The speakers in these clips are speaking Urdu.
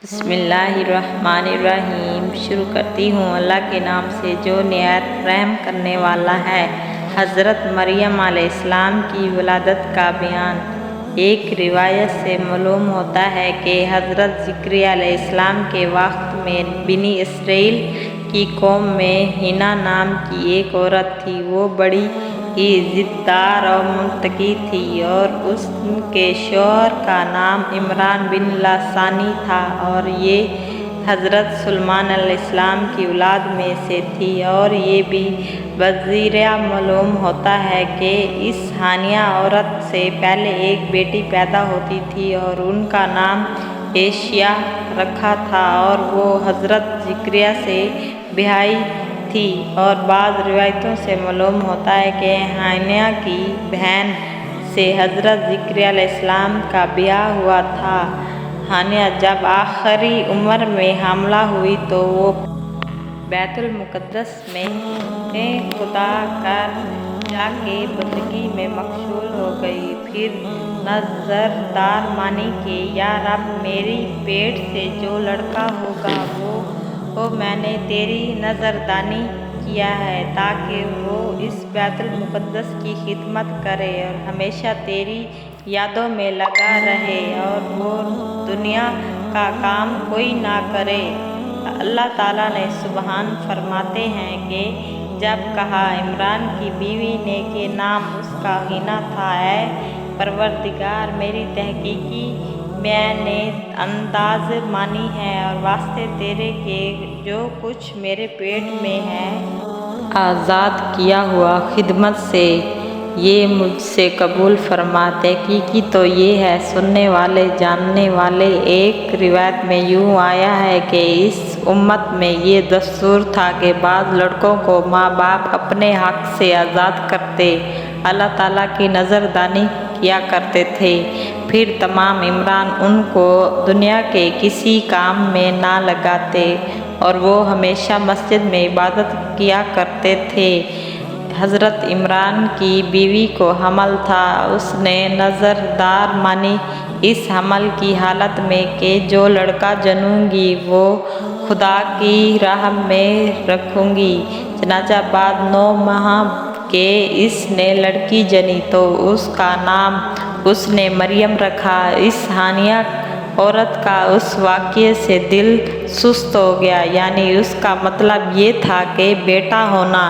بسم اللہ الرحمن الرحیم۔ شروع کرتی ہوں اللہ کے نام سے جو نہایت رحم کرنے والا ہے۔ حضرت مریم علیہ السلام کی ولادت کا بیان۔ ایک روایت سے معلوم ہوتا ہے کہ حضرت زکریا علیہ السلام کے وقت میں بنی اسرائیل کی قوم میں حنا نام کی ایک عورت تھی۔ وہ بڑی ہی ضددار اور متقی تھی اور اس کے شوہر کا نام عمران بن لسانی تھا اور یہ حضرت سلیمان علیہ السلام کی اولاد میں سے تھی۔ اور یہ بھی بذریعہ معلوم ہوتا ہے کہ اس حانیہ عورت سے پہلے ایک بیٹی پیدا ہوتی تھی اور ان کا نام عائشہ رکھا تھا اور وہ حضرت زکریا سے بیاہی تھی۔ اور بعض روایتوں سے معلوم ہوتا ہے کہ حانیہ کی بہن سے حضرت زکریا علیہ السلام کا بیاہ ہوا تھا۔ حانیہ جب آخری عمر میں حاملہ ہوئی تو وہ بیت المقدس میں خدا کر جا کے بندگی میں مشغول ہو گئی۔ پھر نظردار مانی کہ یا رب، میری پیٹ سے جو لڑکا ہوگا وہ میں نے تیری نظردانی کیا ہے تاکہ وہ اس بیت المقدس کی خدمت کرے اور ہمیشہ تیری یادوں میں لگا رہے اور وہ دنیا کا کام کوئی نہ کرے۔ اللہ تعالیٰ نے سبحان فرماتے ہیں کہ جب کہا عمران کی بیوی نے کہ نام اس کا حنا تھا، اے پروردگار، میری تحقیقی میں نے انداز مانی ہے اور واسطے تیرے کہ جو کچھ میرے پیٹ میں ہے آزاد کیا ہوا خدمت سے یہ مجھ سے قبول فرما۔ تحقیقی تو یہ ہے سننے والے جاننے والے۔ ایک روایت میں یوں آیا ہے کہ اس امت میں یہ دستور تھا کہ بعض لڑکوں کو ماں باپ اپنے حق سے آزاد کرتے، اللہ تعالیٰ کی نظردانی کیا کرتے تھے، پھر تمام عمران ان کو دنیا کے کسی کام میں نہ لگاتے اور وہ ہمیشہ مسجد میں عبادت کیا کرتے تھے۔ حضرت عمران کی بیوی کو حمل تھا، اس نے نظردار مانی اس حمل کی حالت میں کہ جو لڑکا جنوں گی وہ خدا کی راہ میں رکھوں گی۔ چنانچہ بعد 9 ماہ کے اس نے لڑکی جنی تو اس کا نام اس نے مریم رکھا۔ اس حانیہ عورت کا اس واقعے سے دل سست ہو گیا، یعنی اس کا مطلب یہ تھا کہ بیٹا ہونا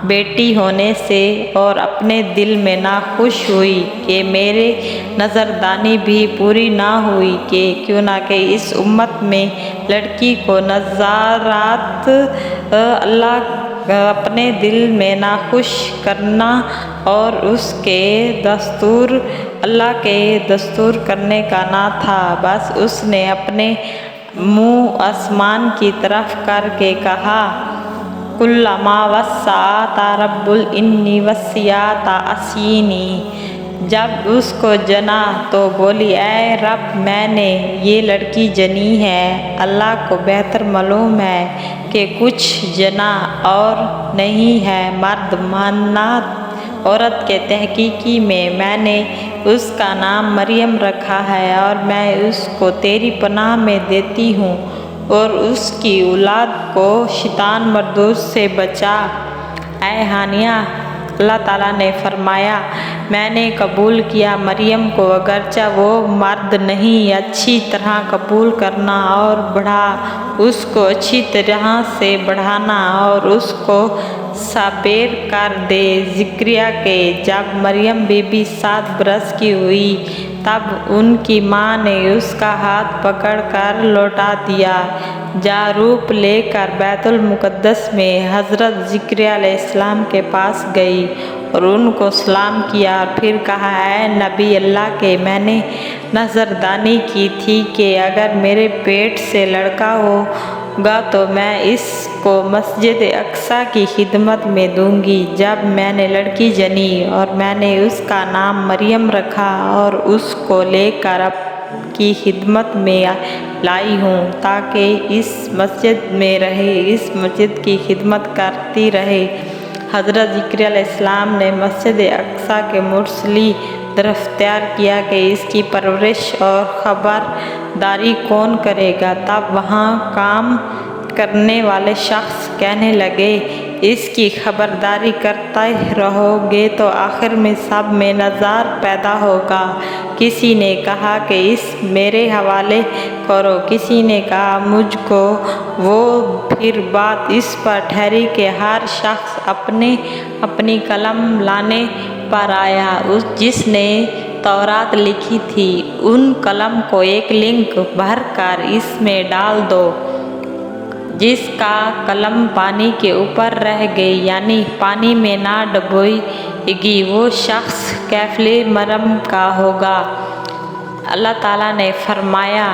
بیٹی ہونے سے، اور اپنے دل میں ناخوش ہوئی کہ میری نظردانی بھی پوری نہ ہوئی کہ کیوں نہ کہ اس امت میں لڑکی کو نظارات اللہ اپنے دل میں ناخوش کرنا اور اس کے دستور اللہ کے دستور کرنے کا نہ تھا۔ بس اس نے اپنے منہ آسمان کی طرف کر کے کہا، کلما وسعت رب انی وسعت عصینی۔ جب اس کو جنا تو بولی، اے رب، میں نے یہ لڑکی جنی ہے۔ اللہ کو بہتر معلوم ہے کہ کچھ جنا اور نہیں ہے۔ مرد مانات عورت کے تحقیقی میں نے اس کا نام مریم رکھا ہے اور میں اس کو تیری پناہ میں دیتی ہوں اور اس کی اولاد کو شیطان مردود سے بچا۔ اے حانیہ، اللہ تعالیٰ نے فرمایا، میں نے قبول کیا مریم کو، اگرچہ وہ مرد نہیں، اچھی طرح قبول کرنا اور بڑھا، اس کو اچھی طرح سے بڑھانا اور اس کو صابر کر دے۔ زکریا کے جب مریم بی بی 7 برس کی ہوئی تب ان کی ماں نے اس کا ہاتھ پکڑ کر لوٹا دیا۔ جا روپ لے کر بیت المقدس میں حضرت زکریا علیہ السلام کے پاس گئی اور ان کو سلام کیا اور پھر کہا، اے نبی اللہ کے، میں نے نظردانی کی تھی کہ اگر میرے پیٹ سے لڑکا ہوگا تو میں اس کو مسجد اقصیٰ کی خدمت میں دوں گی۔ جب میں نے لڑکی جنی اور میں نے اس کا نام مریم رکھا اور اس کو لے کر آپ کی خدمت میں لائی ہوں تاکہ اس مسجد میں رہے، اس مسجد کی خدمت کرتی رہے۔ حضرت زکریا علیہ السلام نے مسجد اقصیٰ کے مصلی درختیار کیا کہ اس کی پرورش اور خبرداری کون کرے گا۔ تب وہاں کام کرنے والے شخص کہنے لگے، اس کی خبرداری کرتے رہو گے تو آخر میں سب میں نزاع پیدا ہوگا۔ کسی نے کہا کہ اس میرے حوالے کرو، کسی نے کہا مجھ کو۔ وہ پھر بات اس پر ٹھہری کہ ہر شخص اپنی قلم لانے پر آیا۔ جس نے تورات لکھی تھی ان قلم کو ایک لنک بھر کر اس میں ڈال دو۔ جس کا قلم پانی کے اوپر رہ گئی یعنی پانی میں نہ ڈوبے گی وہ شخص کفیل مریم کا ہوگا۔ اللہ تعالیٰ نے فرمایا،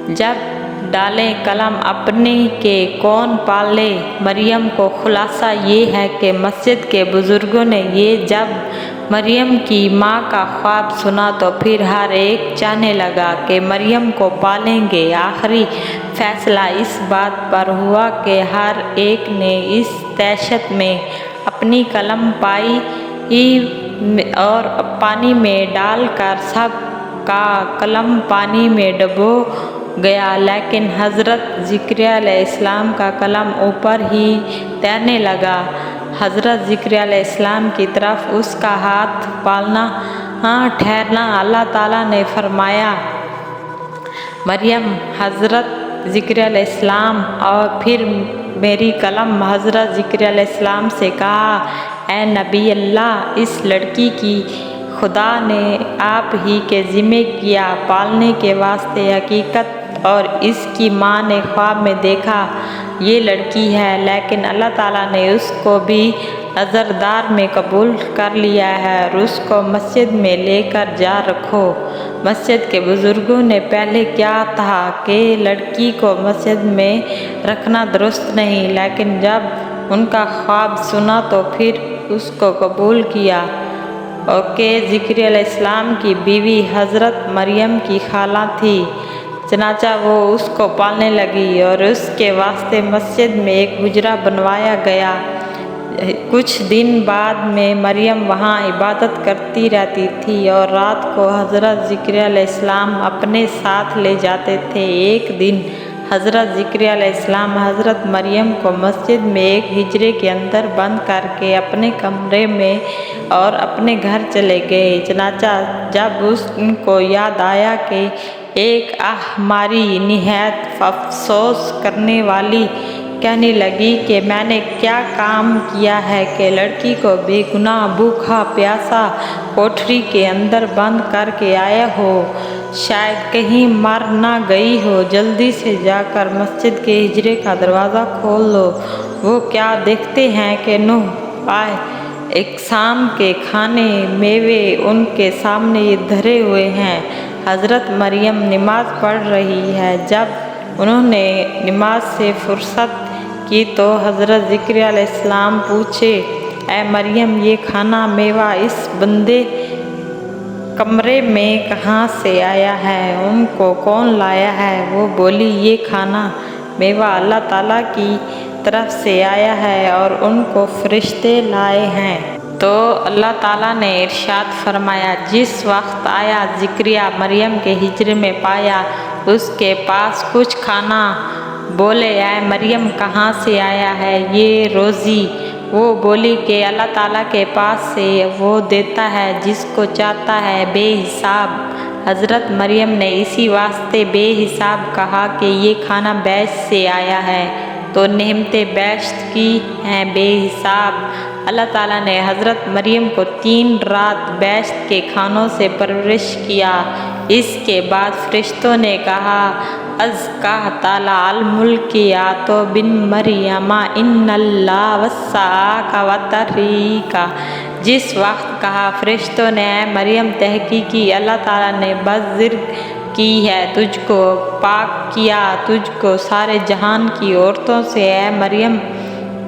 جب ڈالیں قلم اپنے کہ کون پالے مریم کو۔ خلاصہ یہ ہے کہ مسجد کے بزرگوں نے یہ جب مریم کی ماں کا خواب سنا تو پھر ہر ایک چاہنے لگا کہ مریم کو پالیں گے۔ آخری فیصلہ اس بات پر ہوا کہ ہر ایک نے اس دہشت میں اپنی قلم پائی اور پانی میں ڈال کر سب کا قلم پانی میں ڈوب گیا، لیکن حضرت زکریا علیہ السلام کا قلم اوپر ہی تیرنے لگا۔ حضرت زکریا علیہ السلام کی طرف اس کا ہاتھ پالنا ٹھہرا۔ اللہ تعالیٰ نے فرمایا، مریم حضرت زکریا علیہ السلام اور پھر میری قلم حضرت زکریا علیہ السلام سے کہا، اے نبی اللہ، اس لڑکی کی خدا نے آپ ہی کے ذمہ کیا پالنے کے واسطے۔ حقیقت اور اس کی ماں نے خواب میں دیکھا یہ لڑکی ہے، لیکن اللہ تعالیٰ نے اس کو بھی عذردار میں قبول کر لیا ہے اور اس کو مسجد میں لے کر جا رکھو۔ مسجد کے بزرگوں نے پہلے کیا تھا کہ لڑکی کو مسجد میں رکھنا درست نہیں، لیکن جب ان کا خواب سنا تو پھر اس کو قبول کیا کہ زکریا علیہ السلام کی بیوی حضرت مریم کی خالہ تھی۔ چنانچہ وہ اس کو پالنے لگی اور اس کے واسطے مسجد میں ایک حجرہ بنوایا گیا۔ کچھ دن بعد میں مریم وہاں عبادت کرتی رہتی تھی اور رات کو حضرت زکریا علیہ السلام اپنے ساتھ لے جاتے تھے۔ ایک دن حضرت زکریا علیہ السلام حضرت مریم کو مسجد میں ایک حجرے کے اندر بند کر کے اپنے کمرے میں اور اپنے گھر چلے گئے۔ چنانچہ جب ان کو یاد آیا کہ ایک ہماری نہایت افسوس کرنے والی کہنے لگی کہ میں نے کیا کام کیا ہے کہ لڑکی کو بے گناہ بھوکا پیاسا کوٹھری کے اندر بند کر کے آیا ہو، شاید کہیں مر نہ گئی ہو۔ جلدی سے جا کر مسجد کے حجرے کا دروازہ کھول دو۔ وہ کیا دیکھتے ہیں کہ 9 اقسام کے کھانے میوے ان کے سامنے دھرے ہوئے ہیں۔ حضرت مریم نماز پڑھ رہی ہے۔ جب انہوں نے نماز سے فرصت کی تو حضرت زکریا علیہ السلام پوچھے، اے مریم، یہ کھانا میوہ اس بندے کمرے میں کہاں سے آیا ہے؟ ان کو کون لایا ہے؟ وہ بولی، یہ کھانا میوہ اللہ تعالیٰ کی طرف سے آیا ہے اور ان کو فرشتے لائے ہیں۔ تو اللہ تعالیٰ نے ارشاد فرمایا، جس وقت آیا زکریا مریم کے حجرے میں پایا اس کے پاس کچھ کھانا، بولے، اے مریم، کہاں سے آیا ہے یہ روزی؟ وہ بولی کہ اللہ تعالیٰ کے پاس سے وہ دیتا ہے جس کو چاہتا ہے بے حساب۔ حضرت مریم نے اسی واسطے بے حساب کہا کہ یہ کھانا بیشت سے آیا ہے، تو نعمتیں بیشت کی ہیں بے حساب۔ اللہ تعالیٰ نے حضرت مریم کو 3 رات بیشت کے کھانوں سے پرورش کیا۔ اس کے بعد فرشتوں نے کہا، ازکا تعالیٰ الملک یاتو بن مریم ان اللہ وسعک وطریقہ۔ جس وقت کہا فرشتوں نے، اے مریم، تحقیقی اللہ تعالیٰ نے بزرگ کی ہے تجھ کو، پاک کیا تجھ کو سارے جہان کی عورتوں سے۔ اے مریم،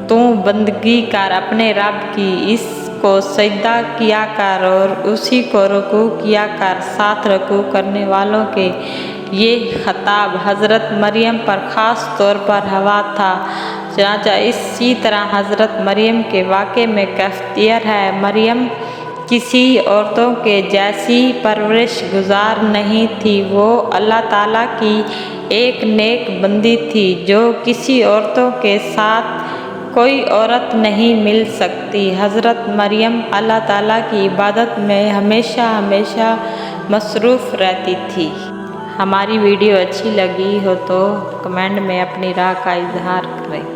تو بندگی کر اپنے رب کی، اس کو سجدہ کیا کر اور اسی کو رکوع کیا کر، ساتھ رکوع کرنے والوں کے۔ یہ خطاب حضرت مریم پر خاص طور پر ہوا تھا۔ چنانچہ اسی طرح حضرت مریم کے واقعے میں کیفیت ہے۔ مریم کسی عورتوں کے جیسی پرورش گزار نہیں تھی۔ وہ اللہ تعالیٰ کی ایک نیک بندی تھی جو کسی عورتوں کے ساتھ کوئی عورت نہیں مل سکتی۔ حضرت مریم اللہ تعالیٰ کی عبادت میں ہمیشہ مصروف رہتی تھی۔ ہماری ویڈیو اچھی لگی ہو تو کمنٹ میں اپنی رائے کا اظہار کریں۔